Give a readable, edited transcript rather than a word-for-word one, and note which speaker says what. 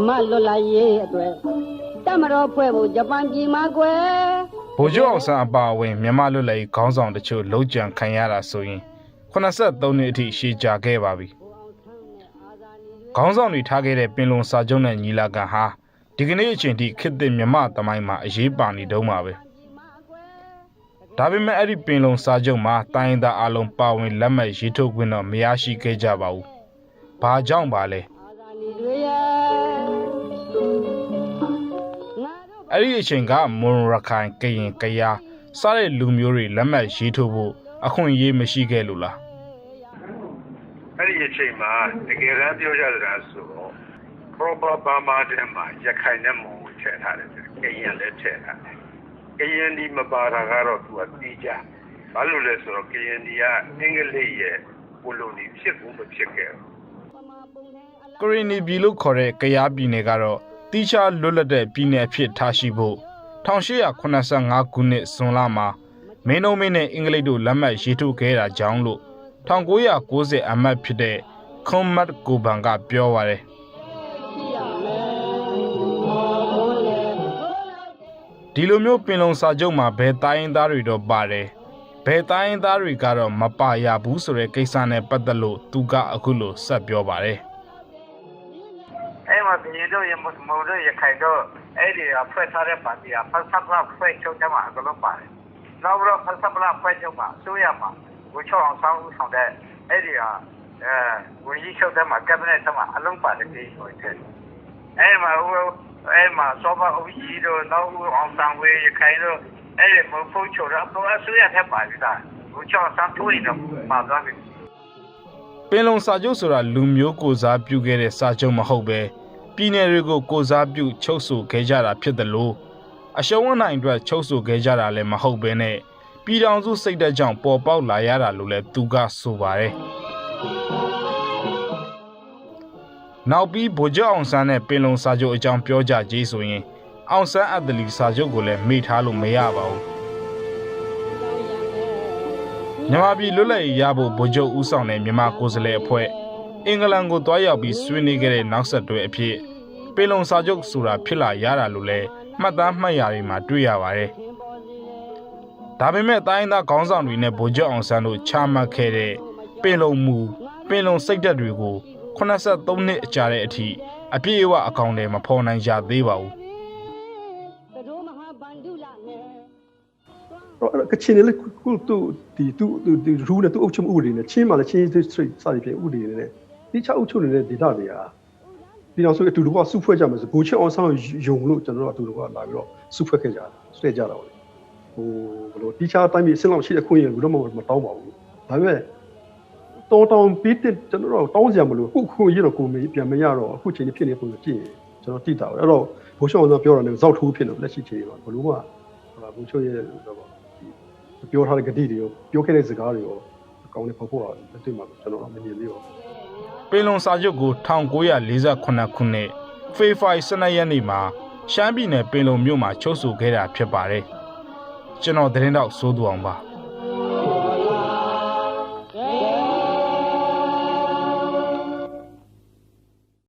Speaker 1: မလွတ်လာရေးအတွက်တမတော်ဖွဲ့ဖို့ဂျပန်ပြည်မှာကွယ်
Speaker 2: ဗိုလ်ချုပ်အောင်ဆန်းအပါအဝင်မြန်မာလွတ်လပ်ရေးခေါင်းဆောင်တချို့လုံးကြံခံရတာဆိုရင်83နှစ်အထိရှည်ကြာခဲ့ပါပြီခေါင်းဆောင်တွေထားခဲ့တဲ့ပင်လုံစာချုပ်နဲ့ညီလာခံဟာဒီကနေ့အချိန်ထိခေတ်သစ်မြန်မာသမိုင်းမှာအရေးပါနေတုန်းပါပဲဒါပေမဲ့အဲ့ဒီပင်လုံစာချုပ်မှာတိုင်းသားအလုံးပါဝင်လက်မှတ်ရေးထိုးခွင့်တော့မရရှိခဲ့ကြပါဘူးဘာကြောင့်ပါလဲအဲ့ဒီအချိန်ကမွန်ရခိုင်ကရင်ကယားစတဲ့လူမျိုးတွေလက်မှတ်ရေးထိုးဖို့အခွင့်အရေးမရှိခဲ့လို့လား
Speaker 3: အဲ့ဒီအချိန်မှာတကယ်တမ်းပြောကြတာဆိုတော့ proper Burma တဲ့မှာရခိုင်နဲ့မွန်ကိုထည့်ထားတယ်ကရင်လည်းထည့်ထားတယ်ကရင်ဒီမပါတာကတော့သူကသိကြဘာလို့လဲဆိုတော့ကရင်ဒီကအင်္ဂလိပ်ရဲ့ကိုလိုနီဖြစ်ဘူးမဖြစ်ခဲ့ဘူး
Speaker 2: ကရင်နီပြည်လို့ခေါ်တဲ့ကယားပြည်နယ်ကတော့တိကျလွတ်လပ်တဲ့ပြည်နယ်အဖြစ်ထားရှိဖို့1885ခုနှစ်ဇွန်လမှာမင်းတို့မင်းနဲ့အင်္ဂလိပ်တို့လက်မှတ်ရေးထိုးခဲ့တာကြောင့်လို့1990အမှတ်ဖြစ်တဲ့ခွန်မတ်ကိုဘန်ကပြောပါတယ်ဒီလိုမျိုးပင်လုံစာချုပ်မှာဘယ်တိုင်းရင်းသားတွေတော့ပါတယ်ဘယ်တိုင်းရင်းသားတွေကတော့မပါရဘူးဆိုတဲ့ကိစ္စနဲ့ပတ်သက်လို့သူကအခုလိုဆက်ပြောပါတယ်
Speaker 3: အဲ့မှာဒီလိုရမလို့ရခိုင်တော့အဲ့ဒီအဖွဲ့ထားတဲ့ပါတီကဖတ်စပ်လာဖွဲ့ချုပ်တယ်မှာအကုန်လုံးပါတယ်နောက်တော့ဖတ်စပ်လာဖွဲ့ချုပ်မှာဆိုရမှာကိုချောင်းဆောင်ဆောင်တဲ့အဲ့ဒီဝန်ကြီးချုပ်တဲ့မှာကက်ဘိနက်မှာအလုံးပါတယ်ဒီဆိုတဲ့အဲ့မှာစောပါအဝီတို့နောက်အောင်ဆောင်ဝေးရခိုင်တို့အဲ့ဒီမဖို့ချုပ်တော့အစိုးရထက်ပါပြီလားကိုချောင်းဆောင်တွေးနေမှာသွားပြီ
Speaker 2: ပင်လုံစာချုပ်ဆိုတာလူမျိုးကိုစားပြုခဲ့တဲ့စာချုပ်မဟုတ်ပဲပြည်နယ်တွေကိုကိုစားပြုချုပ်ဆိုခဲ့ကြတာဖြစ်တယ်လို့အရှုံးဝနိုင်အတွက်ချုပ်ဆိုခဲ့ကြတာလည်းမဟုတ်ပဲနဲ့ပြည်ထောင်စုစိတ်ဓာတ်ကြောင့်ပေါ်ပေါက်လာရတာလို့လည်းသူကဆိုပါတယ်နောက်ပြီးဗိုလ်ချုပ်အောင်ဆန်းနဲ့ပင်လုံစာချုပ်အကြောင်းပြောကြကြဆိုရင်အောင်ဆန်းအတ္တလီစာချုပ်ကိုလည်းမေ့ထားလို့မရပါဘူးမြန်မာပြည်လွတ်လပ်ရေးရဖို့ဗိုလ်ချုပ်ဦးဆောင်တဲ့မြန်မာကိုယ်စားလှယ်အဖွဲ့အင်္ဂလန်ကိုတွားရောက်ပြီးဆွေးနွေးခဲ့တဲ့နောက်ဆက်တွဲအဖြစ်ပင်လုံစာချုပ်ဆိုတာဖြစ်လာရတာလို့လည်းမှတ်သားမှတ်ရာတွေမှာတွေ့ရပါတယ်ဒါပေမဲ့တိုင်းသားခေါင်းဆောင်တွေနဲ့ဗိုလ်ချုပ်အောင်ဆန်းတို့ချမှတ်ခဲ့တဲ့ပင်လုံမူပင်လုံစိတ်ဓာတ်တွေကို83နှစ်အကြာတဲ့အထိအပြည့်အဝအကောင်တွေမဖော်နိုင်ကြသေးပါဘူး
Speaker 4: ကချင်လည်းခုသူဒီရူးနဲ့သူအုပ်ချုပ်မှုဥပဒေနဲ့ချင်းမှလည်းချင်း district စသည်ဖြင့်ဥပဒေနဲ့ဒီချအုပ်ချုပ်နေတဲ့ဒေသတွေကပြည်တော်ဆိုအတူတူကစုဖွဲ့ကြမှာဆိုဘူချေအောင်ဆောင်ယုံလို့ကျွန်တော်တို့အတူတူကလာပြီးတော့စုဖွဲ့ခဲ့ကြတာဆွဲကြတာပေါ့လေဟိုဘလို့ဒီချတိုင်းပြည်အစ်လောက်ရှိတဲ့ခွင့်ရဘူးတော့မတောင်းပါဘူးဒါပေမဲ့တောင်းပြီးတဲ့ကျွန်တော်တို့တောင်းစရာမလိုခုခုရတော့ကိုမေးပြန်မရတော့အခုချိန်ကြီးဖြစ်နေပုံကြည့်ရင်ကျွန်တော်တိတာအဲ့တော့ဘူချေအောင်ဆောင်ပြောတာလည်းဇောက်ထိုးဖြစ်လို့လက်ရှိချိန်ပါဘလို့ကဘူချေရဲ့ပြောထားတဲ့ဂတိတွေရောပြောခဲ့တဲ့စကားတွေရောအကောင်းနဲ့ဖော်ဖို့လက်တွေ့မှာကျွန်တော်မမြင်သေးပါဘူး
Speaker 2: ပင်လုံစာချုပ်ကို1948ခုနှစ်ဖေဖော်ဝါရီ12ရက်နေ့မှာရှမ်းပြည်နယ်ပင်လုံမြို့မှာချုပ်ဆိုခဲ့တာဖြစ်ပါတယ်ကျွန်တော်သတင်းတောက်စိုးသူအောင်ပါ